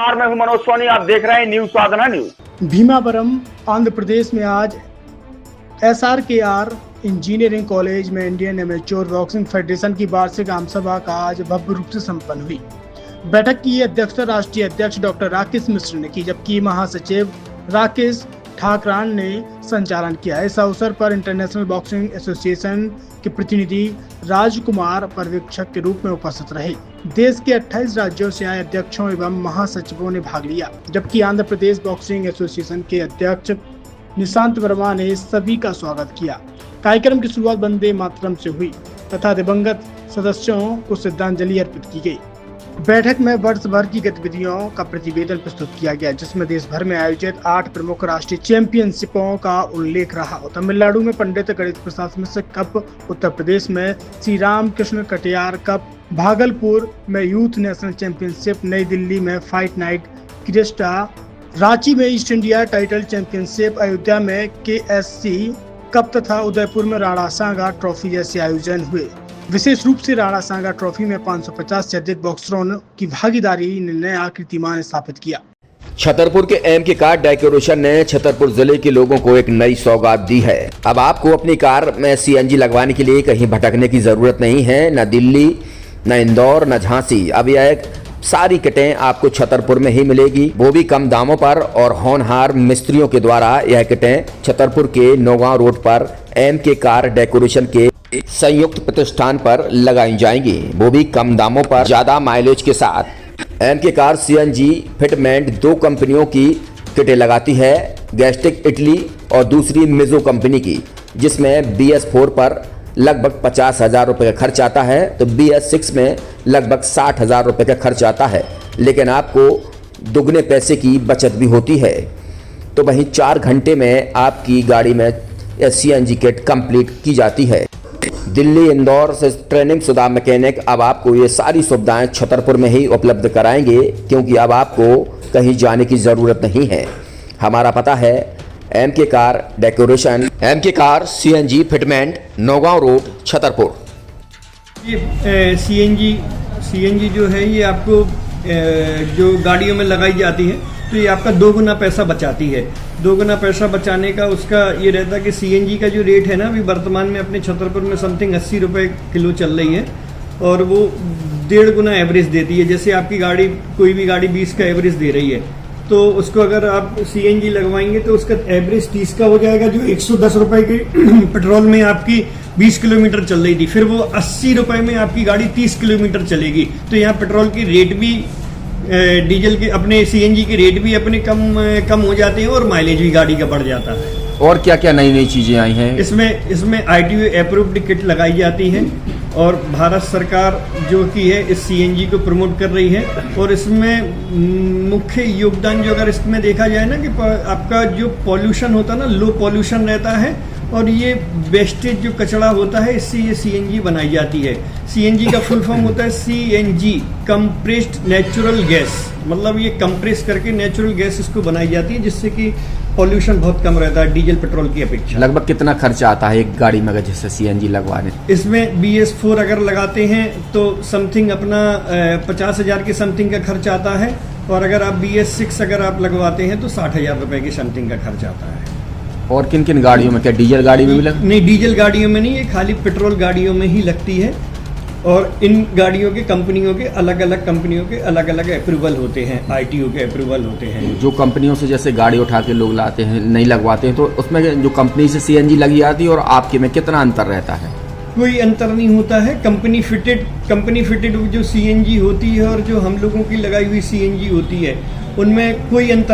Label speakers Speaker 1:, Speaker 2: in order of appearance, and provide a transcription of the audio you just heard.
Speaker 1: नमस्कार, मैं हूं मनोज सोनी। आप देख रहे हैं न्यूज साधना न्यूज।
Speaker 2: भीमावरम आंध्र प्रदेश में आज SRKR इंजीनियरिंग कॉलेज में इंडियन एमेच्योर बॉक्सिंग फेडरेशन की वार्षिक आम सभा का आज भव्य रूप से संपन्न हुई। बैठक की अध्यक्षता राष्ट्रीय अध्यक्ष डॉक्टर राकेश मिश्र ने की, जबकि महासचिव राकेश ठाकरान ने संचालन किया। इस अवसर पर इंटरनेशनल बॉक्सिंग एसोसिएशन के प्रतिनिधि राजकुमार पर्यवेक्षक के रूप में उपस्थित रहे। देश के 28 राज्यों से आए अध्यक्षों एवं महासचिवों ने भाग लिया, जबकि आंध्र प्रदेश बॉक्सिंग एसोसिएशन के अध्यक्ष निशांत वर्मा ने सभी का स्वागत किया। कार्यक्रम की शुरुआत वंदे मातरम से हुई तथा दिवंगत सदस्यों को श्रद्धांजलि अर्पित की गई। बैठक में वर्ष भर की गतिविधियों का प्रतिवेदन प्रस्तुत किया गया, जिसमें देश भर में आयोजित 8 प्रमुख राष्ट्रीय चैंपियनशिपों का उल्लेख रहा। तमिलनाडु में पंडित गणेश प्रसाद मिश्र कप, उत्तर प्रदेश में श्री रामकृष्ण कटियार कप, भागलपुर में यूथ नेशनल चैंपियनशिप, नई दिल्ली में फाइट नाइट क्रिस्टा, रांची में east India title championship, Ayodhya में KSC कप तथा उदयपुर में राणा सांगा ट्रॉफी जैसे आयोजन हुए। विशेष रूप से राणा सांगा ट्रॉफी में 550 से अधिक बॉक्सरों की भागीदारी ने नया कीर्तिमान स्थापित किया।
Speaker 3: छतरपुर के एमके कार डेकोरेशन ने छतरपुर जिले के लोगों को एक नई सौगात दी है। अब आपको अपनी कार में CNG लगवाने के लिए कहीं भटकने की जरूरत नहीं है, न दिल्ली, न इंदौर, न झांसी। अब यह सारी किटें आपको छतरपुर में ही मिलेगी, वो भी कम दामों पर और होनहार मिस्त्रियों के द्वारा। यह किटें छतरपुर के नौगांव रोड पर एमके कार डेकोरेशन के संयुक्त प्रतिष्ठान पर लगाई जाएंगी, वो भी कम दामों पर, ज्यादा माइलेज के साथ। एमके कार CNG फिटमेंट 2 कंपनियों की किटें लगाती है, गैस्टिक इटली और दूसरी मिजो कंपनी की, जिसमें BS4 पर लगभग 50,000 रुपये का खर्च आता है, तो BS6 में लगभग 60,000 रुपये का खर्च आता है, लेकिन आपको दुगने पैसे की बचत भी होती है। तो वहीं 4 घंटे में आपकी गाड़ी में CNG किट कंप्लीट की जाती है। दिल्ली, इंदौर से ट्रेनिंग शुदा मैकेनिक अब आपको ये सारी सुविधाएं छतरपुर में ही उपलब्ध कराएंगे, क्योंकि अब आपको कहीं जाने की ज़रूरत नहीं है। हमारा पता है MK car decoration, MK car CNG fitment, Naugaon road, Chhatarpur.
Speaker 4: ये CNG जो है ये आपको जो गाड़ियों में लगाई जाती है, तो ये आपका 2 गुना पैसा बचाती है। 2 गुना पैसा बचाने का उसका ये रहता है कि CNG का जो रेट है ना, अभी वर्तमान में अपने छतरपुर में समथिंग 80 रुपये किलो चल रही है, और वो 1.5 गुना एवरेज देती है। जैसे आपकी गाड़ी, कोई भी गाड़ी 20 का एवरेज दे रही है, तो उसको अगर आप CNG लगवाएंगे तो उसका एवरेज 30 का हो जाएगा। जो 110 रुपये की पेट्रोल में आपकी 20 किलोमीटर चल रही थी, फिर वो 80 रुपये में आपकी गाड़ी 30 किलोमीटर चलेगी। तो यहाँ पेट्रोल की रेट भी, डीजल के, अपने CNG के रेट भी अपने कम हो जाते हैं और माइलेज भी गाड़ी का बढ़ जाता है।
Speaker 3: और क्या क्या नई चीजें आई हैं?
Speaker 4: इसमें ITO अप्रूव्ड किट लगाई जाती है, और भारत सरकार जो की है इस CNG को प्रमोट कर रही है। और इसमें मुख्य योगदान जो अगर इसमें देखा जाए ना, कि आपका जो पॉल्यूशन होता है ना, लो पॉल्यूशन रहता है, और ये वेस्टेज जो कचरा होता है, इससे ये CNG बनाई जाती है। CNG का फुल फॉर्म होता है CNG, कंप्रेस्ड नेचुरल गैस, मतलब ये कंप्रेस करके नेचुरल गैस इसको बनाई जाती है, जिससे कि पॉल्यूशन बहुत कम रहता है डीजल पेट्रोल की अपेक्षा।
Speaker 3: लगभग कितना खर्चा आता है एक गाड़ी में जैसे CNG लगवाने?
Speaker 4: इसमें BS4 अगर लगाते हैं तो समथिंग अपना 50,000 के समथिंग का खर्च आता है, और अगर आप BS6 अगर आप लगवाते हैं तो 60,000 रुपये की समथिंग का खर्च आता है।
Speaker 3: और किन किन गाड़ियों में? क्या डीजल गाड़ी में भी
Speaker 4: नहीं, डीजल गाड़ियों में नहीं, ये खाली पेट्रोल गाड़ियों में ही लगती है। और इन गाड़ियों के कंपनियों के अलग अलग अप्रूवल होते हैं, ITO के अप्रूवल होते हैं।
Speaker 3: जो कंपनियों से जैसे गाड़ी उठा के लोग लाते हैं, नहीं लगवाते हैं, तो उसमें जो कंपनी से CNG लगी जाती है और आपके में कितना अंतर रहता है?
Speaker 4: कोई अंतर नहीं होता है। कंपनी फिटेड जो CNG होती है और जो हम लोगों की लगाई हुई CNG होती है, उनमें कोई अंतर